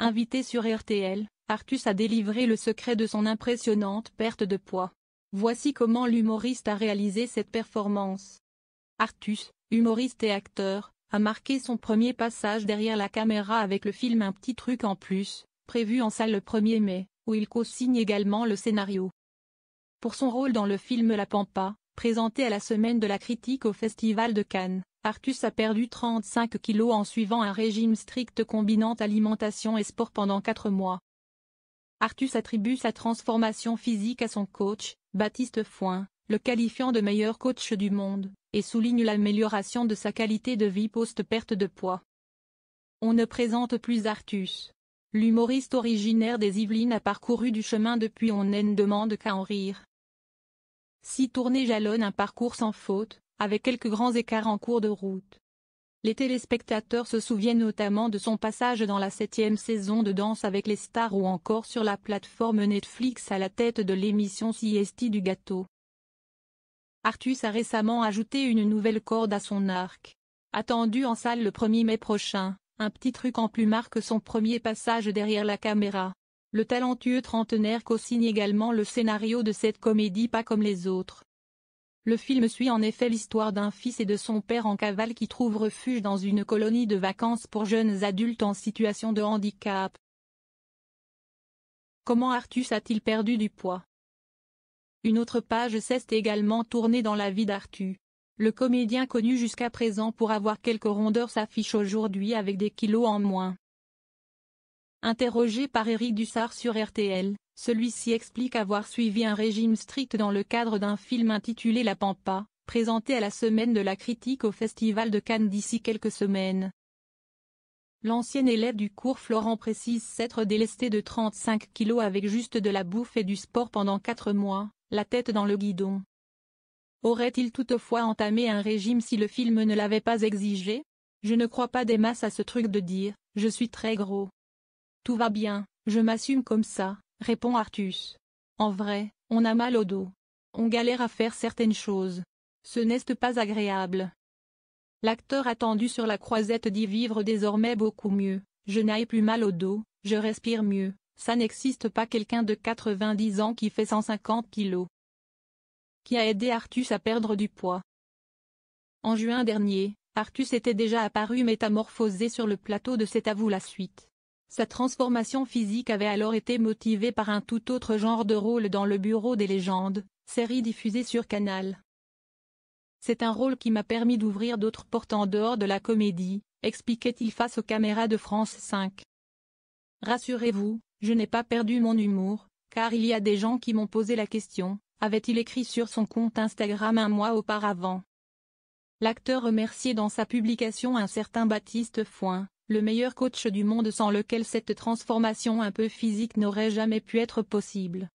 Invité sur RTL, Artus a délivré le secret de son impressionnante perte de poids. Voici comment l'humoriste a réalisé cette performance. Artus, humoriste et acteur, a marqué son premier passage derrière la caméra avec le film Un petit truc en plus, prévu en salle le 1er mai, où il co-signe également le scénario. Pour son rôle dans le film La Pampa, présenté à la Semaine de la Critique au Festival de Cannes, Artus a perdu 35 kilos en suivant un régime strict combinant alimentation et sport pendant 4 mois. Artus attribue sa transformation physique à son coach, Baptiste Fouin, le qualifiant de meilleur coach du monde, et souligne l'amélioration de sa qualité de vie post-perte de poids. On ne présente plus Artus. L'humoriste originaire des Yvelines a parcouru du chemin depuis On ne demande qu'à en rire. 6 tournées jalonnent un parcours sans faute, avec quelques grands écarts en cours de route. Les téléspectateurs se souviennent notamment de son passage dans la 7e saison de Danse avec les stars ou encore sur la plateforme Netflix à la tête de l'émission Siesti du gâteau. Artus a récemment ajouté une nouvelle corde à son arc. Attendu en salle le 1er mai prochain, Un petit truc en plus marque son premier passage derrière la caméra. Le talentueux trentenaire co-signe également le scénario de cette comédie pas comme les autres. Le film suit en effet l'histoire d'un fils et de son père en cavale qui trouvent refuge dans une colonie de vacances pour jeunes adultes en situation de handicap. Comment Artus a-t-il perdu du poids? Une autre page s'est également tournée dans la vie d'Artus. Le comédien connu jusqu'à présent pour avoir quelques rondeurs s'affiche aujourd'hui avec des kilos en moins. Interrogé par Éric Dussart sur RTL, celui-ci explique avoir suivi un régime strict dans le cadre d'un film intitulé La Pampa, présenté à la Semaine de la Critique au Festival de Cannes d'ici quelques semaines. L'ancien élève du cours Florent précise s'être délesté de 35 kilos avec juste de la bouffe et du sport pendant 4 mois, la tête dans le guidon. Aurait-il toutefois entamé un régime si le film ne l'avait pas exigé? Je ne crois pas des masses à ce truc de dire « je suis très gros ». Tout va bien, je m'assume comme ça, répond Artus. En vrai, on a mal au dos. On galère à faire certaines choses. Ce n'est pas agréable. L'acteur attendu sur la croisette dit vivre désormais beaucoup mieux. Je n'ai plus mal au dos, je respire mieux. Ça n'existe pas quelqu'un de 90 ans qui fait 150 kilos. Qui a aidé Artus à perdre du poids. En juin dernier, Artus était déjà apparu métamorphosé sur le plateau de C'est à vous la suite. Sa transformation physique avait alors été motivée par un tout autre genre de rôle dans Le Bureau des légendes, série diffusée sur Canal. C'est un rôle qui m'a permis d'ouvrir d'autres portes en dehors de la comédie, expliquait-il face aux caméras de France 5. Rassurez-vous, je n'ai pas perdu mon humour, car il y a des gens qui m'ont posé la question, avait-il écrit sur son compte Instagram un mois auparavant. L'acteur remerciait dans sa publication un certain Baptiste Fouin, le meilleur coach du monde sans lequel cette transformation un peu physique n'aurait jamais pu être possible.